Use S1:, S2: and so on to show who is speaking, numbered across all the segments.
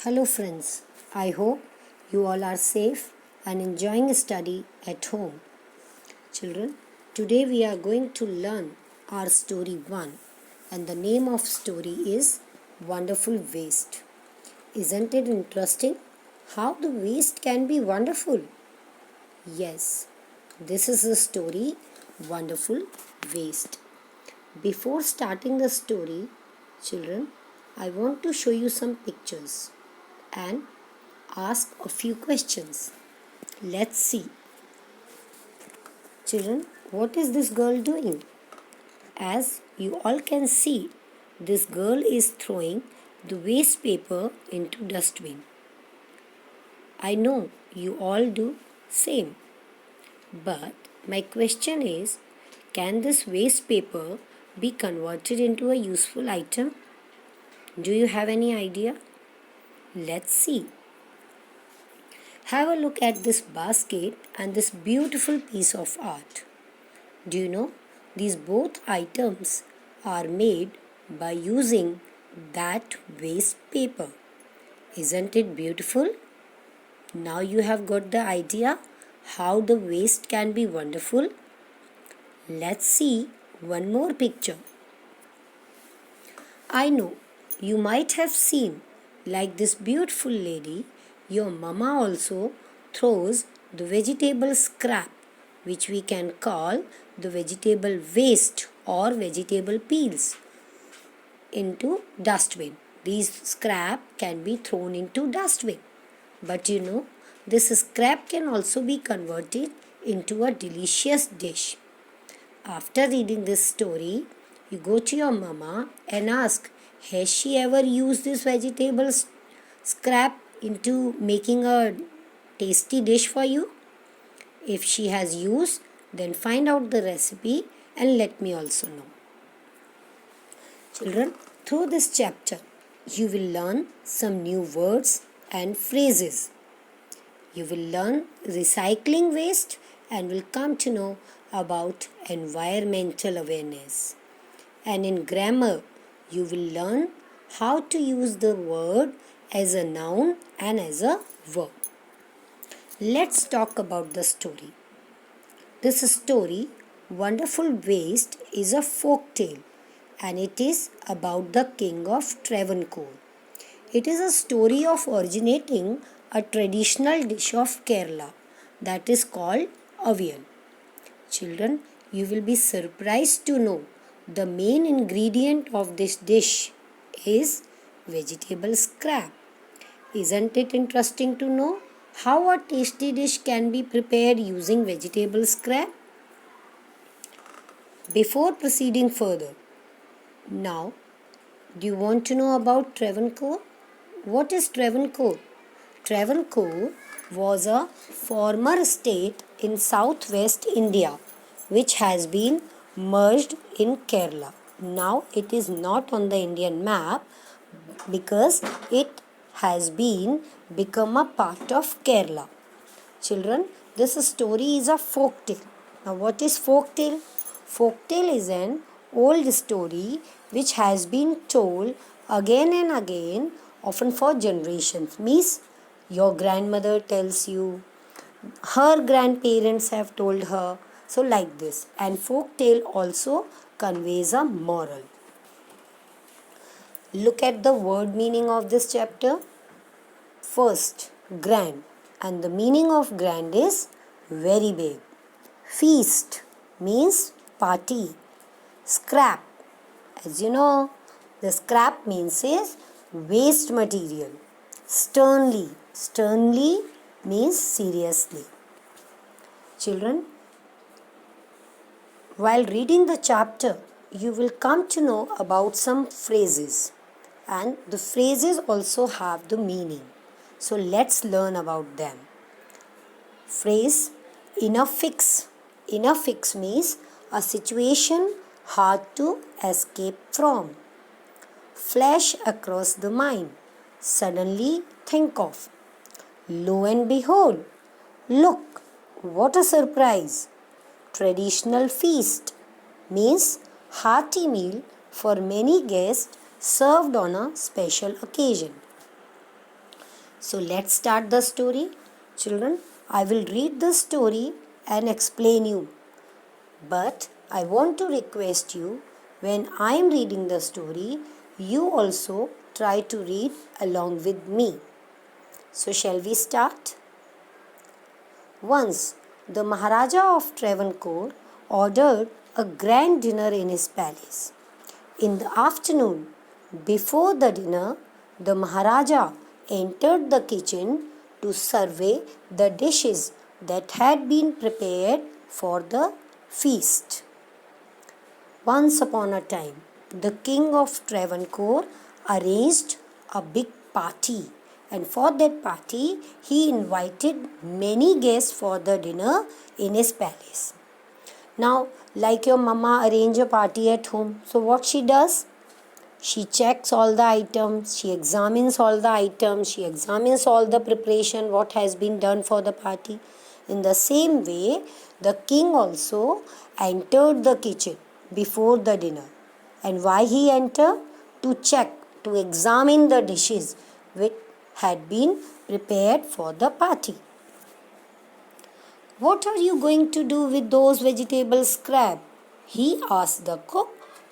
S1: Hello friends, I hope you all are safe and enjoying study at home. Children, today we are going to learn our story 1 and the name of story is Wonderful Waste. Isn't it interesting how the waste can be wonderful? Yes, this is the story Wonderful Waste. Before starting the story, children, I want to show you some pictures and ask a few questions. Let's see. Children, what is this girl doing? As you all can see, this girl is throwing the waste paper into dustbin. I know you all do same. But my question is, can this waste paper be converted into a useful item? Do you have any idea? Let's see. Have a look at this basket and this beautiful piece of art. Do you know these both items are made by using that waste paper? Isn't it beautiful? Now you have got the idea how the waste can be wonderful. Let's see one more picture. I know you might have seen like this beautiful lady, your mama also throws the vegetable scrap, which we can call the vegetable waste or vegetable peels, into dustbin. These scrap can be thrown into dustbin. But you know, this scrap can also be converted into a delicious dish. After reading this story, you go to your mama and ask, has she ever used this vegetable scrap into making a tasty dish for you? If she has used, then find out the recipe and let me also know. Children, through this chapter, you will learn some new words and phrases. You will learn recycling waste and will come to know about environmental awareness. And in grammar, you will learn how to use the word as a noun and as a verb. Let's talk about the story. This story, Wonderful Waste, is a folk tale and it is about the king of Travancore. It is a story of originating a traditional dish of Kerala that is called avial. Children, you will be surprised to know the main ingredient of this dish is vegetable scrap. Isn't it interesting to know how a tasty dish can be prepared using vegetable scrap? Before proceeding further, now, do you want to know about Travancore? What is Travancore? Travancore was a former state in southwest India which has been merged in Kerala. Now it is not on the Indian map because it has become a part of Kerala. Children, this story is a folk tale. Now what is folk tale? Folk tale is an old story which has been told again and again, often for generations. Means your grandmother tells you, her grandparents have told her, so like this. And folk tale also conveys a moral. Look at the word meaning of this chapter. First, grand, and the meaning of grand is very big. Feast means party. Scrap, as you know, the scrap means is waste material. Sternly, sternly means seriously. Children, while reading the chapter, you will come to know about some phrases, and the phrases also have the meaning. So let's learn about them. Phrase, in a fix. In a fix means a situation hard to escape from. Flash across the mind. Suddenly think of. Lo and behold. Look, what a surprise. Traditional feast means hearty meal for many guests served on a special occasion. So let's start the story. Children, I will read the story and explain you. But I want to request you, when I am reading the story, you also try to read along with me. So shall we start? Once, the Maharaja of Travancore ordered a grand dinner in his palace. In the afternoon, before the dinner, the Maharaja entered the kitchen to survey the dishes that had been prepared for the feast. Once upon a time, the king of Travancore arranged a big party, and for that party, he invited many guests for the dinner in his palace. Now, like your mama arrange a party at home, so what she does? She checks all the items, she examines all the items, she examines all the preparation, what has been done for the party. In the same way, the king also entered the kitchen before the dinner. And why he entered? To check, to examine the dishes which had been prepared for the party. What are you going to do with those vegetable scraps? He asked the cook,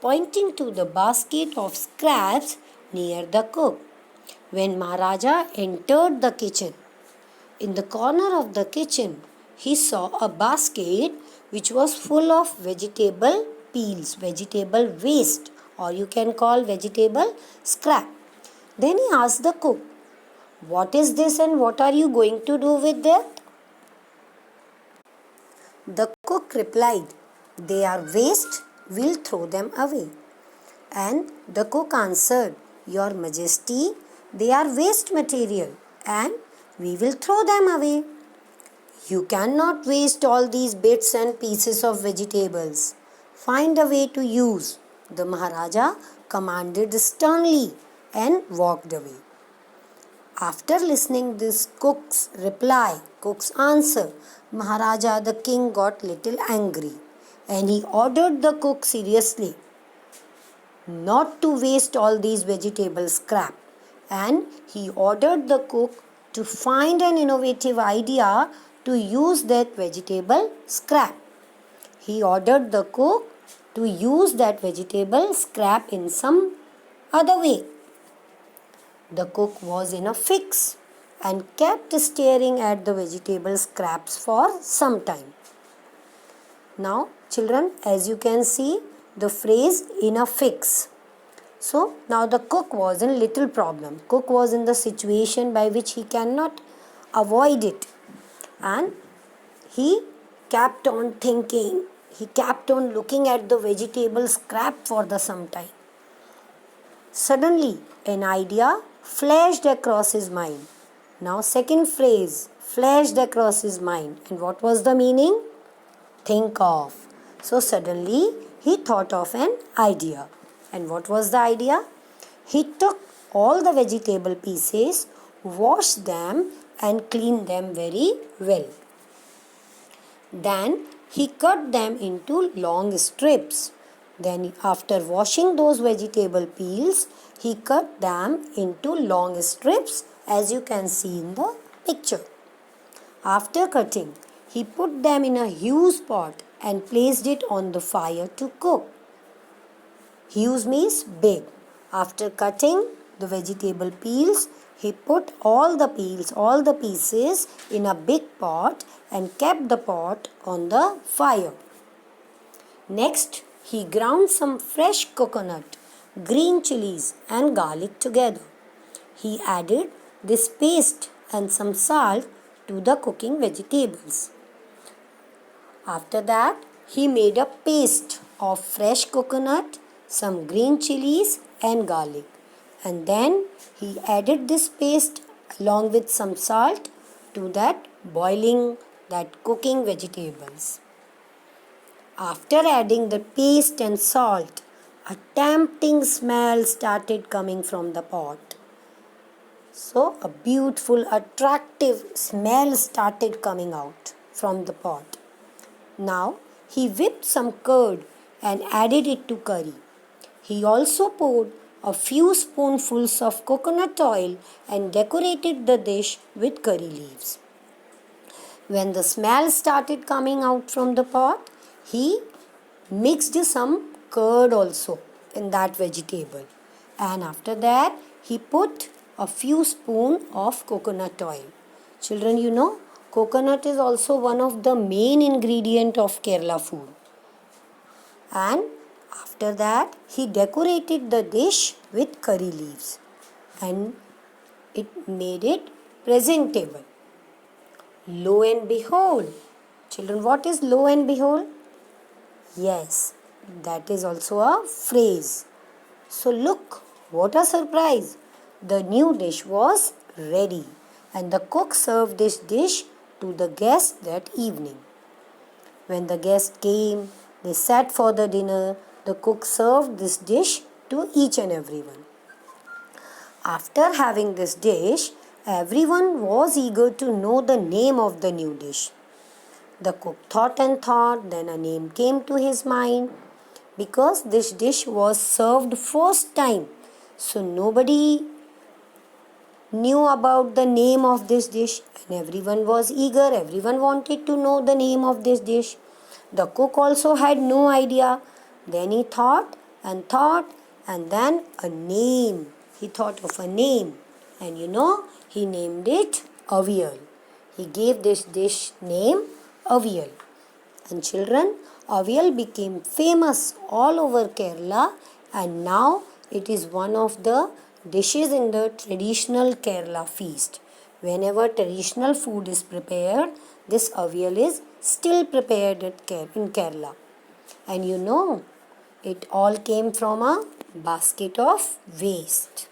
S1: pointing to the basket of scraps near the cook. When Maharaja entered the kitchen, in the corner of the kitchen, he saw a basket which was full of vegetable peels, vegetable waste, or you can call vegetable scrap. Then he asked the cook, "What is this and what are you going to do with that?" The cook replied, "They are waste, we'll throw them away." And the cook answered, "Your Majesty, they are waste material and we will throw them away. You cannot waste all these bits and pieces of vegetables. Find a way to use." The Maharaja commanded sternly and walked away. After listening this cook's answer, Maharaja the king got little angry and he ordered the cook seriously not to waste all these vegetable scrap, and he ordered the cook to find an innovative idea to use that vegetable scrap. He ordered the cook to use that vegetable scrap in some other way. The cook was in a fix and kept staring at the vegetable scraps for some time. Now, children, as you can see, the phrase "in a fix." So, now the cook was in little problem. Cook was in the situation by which he cannot avoid it. And he kept on thinking. He kept on looking at the vegetable scrap for the some time. Suddenly, an idea flashed across his mind. Now, second phrase flashed across his mind. And what was the meaning? Think of. So, suddenly he thought of an idea. And what was the idea? He took all the vegetable pieces, washed them, and cleaned them very well. Then he cut them into long strips. Then, after washing those vegetable peels, he cut them into long strips, as you can see in the picture. After cutting, he put them in a huge pot and placed it on the fire to cook. Huge means big. After cutting the vegetable peels, he put all the pieces in a big pot and kept the pot on the fire. Next, he ground some fresh coconut, green chilies and garlic together. He added this paste and some salt to the cooking vegetables. After that, he made a paste of fresh coconut, some green chilies and garlic. And then he added this paste along with some salt to that cooking vegetables. After adding the paste and salt, a tempting smell started coming from the pot. So a beautiful, attractive smell started coming out from the pot. Now he whipped some curd and added it to curry. He also poured a few spoonfuls of coconut oil and decorated the dish with curry leaves. When the smell started coming out from the pot, he mixed some curd also in that vegetable. And after that, he put a few spoon of coconut oil. Children, you know, coconut is also one of the main ingredient of Kerala food. And after that, he decorated the dish with curry leaves. And it made it presentable. Lo and behold. Children, what is lo and behold? Yes, that is also a phrase. So look, what a surprise. The new dish was ready and the cook served this dish to the guests that evening. When the guests came, they sat for the dinner. The cook served this dish to each and everyone. After having this dish, everyone was eager to know the name of the new dish. The cook thought and thought, then a name came to his mind because this dish was served first time. So nobody knew about the name of this dish and everyone was eager, everyone wanted to know the name of this dish. The cook also had no idea. Then he thought and then a name. He thought of a name and he named it avial. He gave this dish name avial. And children, avial became famous all over Kerala and now it is one of the dishes in the traditional Kerala feast. Whenever traditional food is prepared, this avial is still prepared in Kerala. And it all came from a basket of waste.